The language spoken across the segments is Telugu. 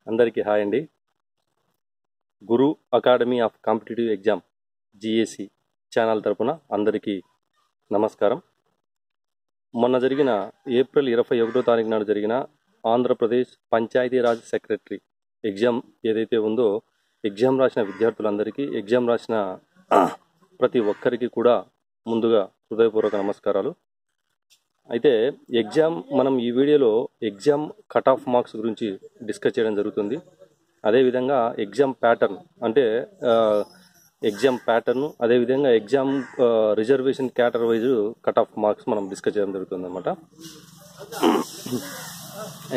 అందరికీ హాయ్ అండి. Guru academy of competitive exam GAC channel తరపున అందరికీ నమస్కారం. మొన్న జరిగిన ఏప్రిల్ 21వ తారీఖు నాడు జరిగిన ఆంధ్రప్రదేశ్ పంచాయతీరాజ్ సెక్రటరీ ఎగ్జామ్ ఏదైతే ఉందో, ఎగ్జామ్ రాసిన విద్యార్థులందరికీ, ఎగ్జామ్ రాసిన ప్రతి ఒక్కరికి కూడా ముందుగా హృదయపూర్వక నమస్కారాలు. అయితే మనం ఈ వీడియోలో ఎగ్జామ్ కట్ ఆఫ్ మార్క్స్ గురించి డిస్కస్ చేయడం జరుగుతుంది. అదేవిధంగా ఎగ్జామ్ ప్యాటర్న్ అంటే ఎగ్జామ్ ప్యాటర్న్, అదేవిధంగా exam reservation cater wise cut off marks మనం డిస్కస్ చేయడం జరుగుతుంది అన్నమాట.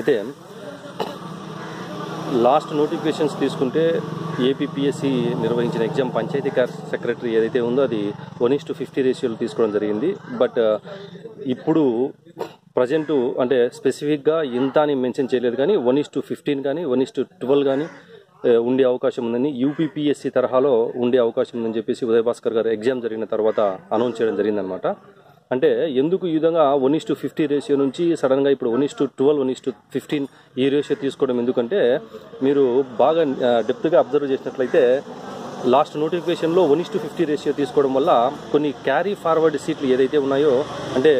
అయితే లాస్ట్ నోటిఫికేషన్స్ తీసుకుంటే ఏపీపీఎస్సీ నిర్వహించిన ఎగ్జామ్ పంచాయతీ సెక్రటరీ ఏదైతే ఉందో అది 1:50 రేషియోలు తీసుకోవడం జరిగింది. బట్ ఇప్పుడు ప్రజెంట్ అంటే స్పెసిఫిక్గా ఇంత అని మెన్షన్ చేయలేదు, కానీ 1:15 కానీ 1:12 కానీ ఉండే అవకాశం ఉందని, యూపీపీఎస్సీ తరహాలో ఉండే అవకాశం ఉందని చెప్పేసి ఉదయ్ భాస్కర్ గారు ఎగ్జామ్ జరిగిన తర్వాత అనౌన్స్ చేయడం జరిగిందనమాట. అంటే ఎందుకు ఈ విధంగా 1:50 రేషియో నుంచి సడన్గా ఇప్పుడు 1:12, 1:15 ఈ రేషియో తీసుకోవడం ఎందుకంటే, మీరు బాగా డెప్త్గా అబ్జర్వ్ చేసినట్లయితే లాస్ట్ నోటిఫికేషన్లో 1:50 రేషియో తీసుకోవడం వల్ల కొన్ని క్యారీ ఫార్వర్డ్ సీట్లు ఏదైతే ఉన్నాయో, అంటే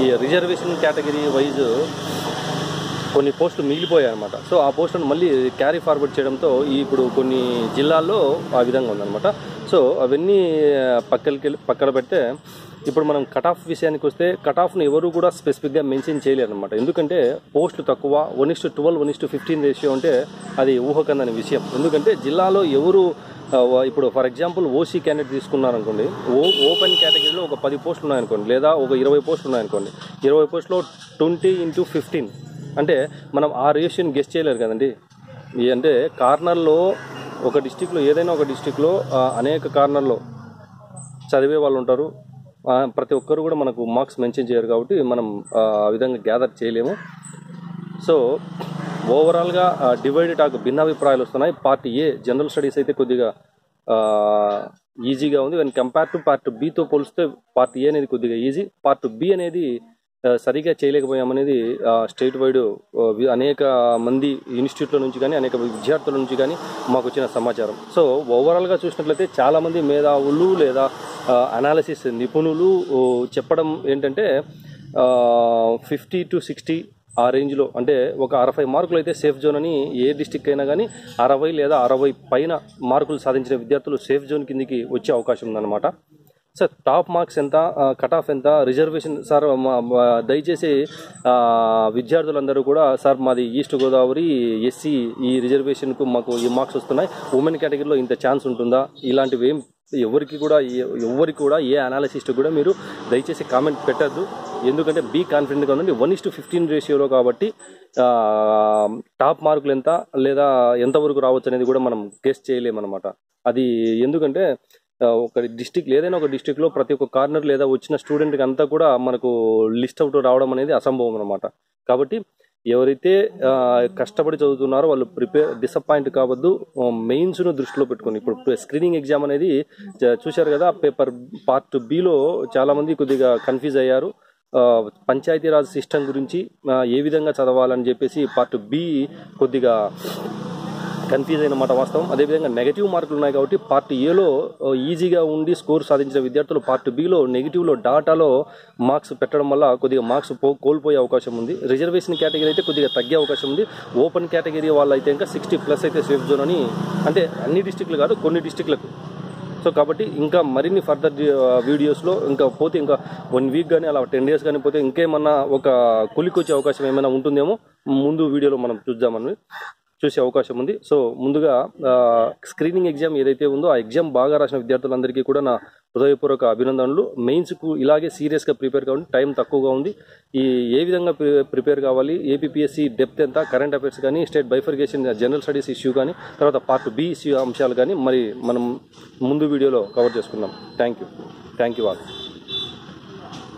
ఈ రిజర్వేషన్ కేటగిరీ వైజ్ కొన్ని పోస్టులు మిగిలిపోయాయి అనమాట. సో ఆ పోస్టులను మళ్ళీ క్యారీ ఫార్వర్డ్ చేయడంతో ఇప్పుడు కొన్ని జిల్లాల్లో ఆ విధంగా ఉందన్నమాట. సో అవన్నీ పక్కన పెడితే ఇప్పుడు మనం కట్ ఆఫ్ విషయానికి వస్తే, కట్ ఆఫ్ను ఎవరు కూడా స్పెసిఫిక్గా మెన్షన్ చేయలేరు అనమాట. ఎందుకంటే పోస్టులు తక్కువ, 1:12, 1:15 రేషియో అంటే అది ఊహకందని విషయం. ఎందుకంటే జిల్లాలో ఎవరు ఇప్పుడు ఫర్ ఎగ్జాంపుల్ ఓసీ క్యాండిడేట్ తీసుకున్నారనుకోండి, ఓపెన్ కేటగిరీలో ఒక 10 పోస్టులు ఉన్నాయనుకోండి, లేదా ఒక 20 పోస్టులు ఉన్నాయనుకోండి, 20 పోస్టులో 20x15 అంటే మనం ఆ రేషియోని గెస్ చేయలేరు కదండి. అంటే కార్నర్లో ఒక డిస్టిక్లో, ఏదైనా ఒక డిస్టిక్లో అనేక కార్నర్లో చదివే వాళ్ళు ఉంటారు. ప్రతి ఒక్కరు కూడా మనకు మార్క్స్ మెన్షన్ చేయరు కాబట్టి మనం ఆ విధంగా గ్యాదర్ చేయలేము. సో ఓవరాల్గా డివైడెడ్ భిన్నాభిప్రాయాలు వస్తున్నాయి. పార్ట్ ఏ జనరల్ స్టడీస్ అయితే కొద్దిగా ఈజీగా ఉంది. వెన్ కంపేర్ టు పార్ట్ బితో పోలిస్తే పార్ట్ ఏ అనేది కొద్దిగా ఈజీ. పార్ట్ బి అనేది సరిగా చేయలేకపోయామనేది స్టేట్ వైడ్ అనేక మంది ఇన్స్టిట్యూట్ల నుంచి కానీ, అనేక విద్యార్థుల నుంచి కానీ మాకు వచ్చిన సమాచారం. సో ఓవరాల్గా చూసినట్లయితే చాలామంది మేధావులు లేదా అనాలిసిస్ నిపుణులు చెప్పడం ఏంటంటే 50 to 60 ఆ రేంజ్లో, అంటే ఒక 60 మార్కులు అయితే సేఫ్ జోన్ అని ఏ డిస్టిక్ అయినా కానీ 60 లేదా 60 పైన మార్కులు సాధించిన విద్యార్థులు సేఫ్ జోన్ కిందికి వచ్చే అవకాశం ఉందన్నమాట. సార్ టాప్ మార్క్స్ ఎంత, కట్ ఆఫ్ ఎంత, రిజర్వేషన్ సార్ దయచేసి విద్యార్థులందరూ కూడా, సార్ మాది ఈస్ట్ గోదావరి ఎస్సీ, ఈ రిజర్వేషన్కు మాకు ఈ మార్క్స్ వస్తున్నాయి, ఉమెన్ కేటగిరీలో ఇంత ఛాన్స్ ఉంటుందా, ఇలాంటివి ఏం ఎవరికి కూడా ఏ అనాలిసిస్ట్ కూడా మీరు దయచేసి కామెంట్ పెట్టద్దు. ఎందుకంటే బీ కాన్ఫిడెంట్గా ఉందండి. 1:15 రేషియోలో కాబట్టి టాప్ మార్కులు ఎంత లేదా ఎంతవరకు రావచ్చు అనేది కూడా మనం గెస్ చేయలేమన్నమాట. అది ఎందుకంటే ఒక డిస్టిక్, ఏదైనా ఒక డిస్టిక్లో ప్రతి ఒక్క కార్నర్ లేదా వచ్చిన స్టూడెంట్కి అంతా కూడా మనకు లిస్ట్ అవుట్ రావడం అనేది అసంభవం అనమాట. కాబట్టి ఎవరైతే కష్టపడి చదువుతున్నారో వాళ్ళు డిసప్పాయింట్ కావద్దు. మెయిన్స్ను దృష్టిలో పెట్టుకుని, ఇప్పుడు స్క్రీనింగ్ ఎగ్జామ్ అనేది చూశారు కదా, పేపర్ పార్ట్ బిలో చాలామంది కొద్దిగా కన్ఫ్యూజ్ అయ్యారు. పంచాయతీరాజ్ సిస్టమ్ గురించి ఏ విధంగా చదవాలని చెప్పేసి పార్ట్ బి కొద్దిగా కన్ఫ్యూజ్ అయినమాట వాస్తవం. అదేవిధంగా నెగిటివ్ మార్కులు ఉన్నాయి కాబట్టి పార్ట్ ఏలో ఈజీగా ఉండి స్కోర్ సాధించిన విద్యార్థులు పార్ట్ బిలో నెగిటివ్లో డాటాలో మార్క్స్ పెట్టడం వల్ల కొద్దిగా మార్క్స్ కోల్పోయే అవకాశం ఉంది. రిజర్వేషన్ కేటగిరీ అయితే కొద్దిగా తగ్గే అవకాశం ఉంది. ఓపెన్ కేటగిరీ వాళ్ళు అయితే ఇంకా 60+ అయితే సేఫ్ జోన్ అని, అంటే అన్ని డిస్టిక్లు కాదు, కొన్ని డిస్టిక్లకు. సో కాబట్టి ఇంకా మరిన్ని ఫర్దర్ వీడియోస్లో ఇంకా 1 వీక్ కానీ అలా 10 days కానీ పోతే ఇంకేమన్నా ఒక కొలికొచ్చే అవకాశం ఏమైనా ఉంటుందేమో ముందు వీడియోలో మనం చూసే అవకాశం ఉంది. సో ముందుగా స్క్రీనింగ్ ఎగ్జామ్ ఏదైతే ఉందో ఆ ఎగ్జామ్ బాగా రాసిన విద్యార్థులందరికీ కూడా నా హృదయపూర్వక అభినందనలు. మెయిన్స్కు ఇలాగే సీరియస్గా ప్రిపేర్ కావాలి. టైం తక్కువగా ఉంది. ఏ విధంగా ప్రిపేర్ కావాలి, ఏపీఎస్సీ డెప్త్ ఎంత, కరెంట్ అఫైర్స్ కానీ, state bifurcation general studies issue కానీ, తర్వాత పార్ట్ బి ఇష్యూ అంశాలు కానీ మరి మనం ముందు వీడియోలో కవర్ చేసుకుందాం. Thank you all.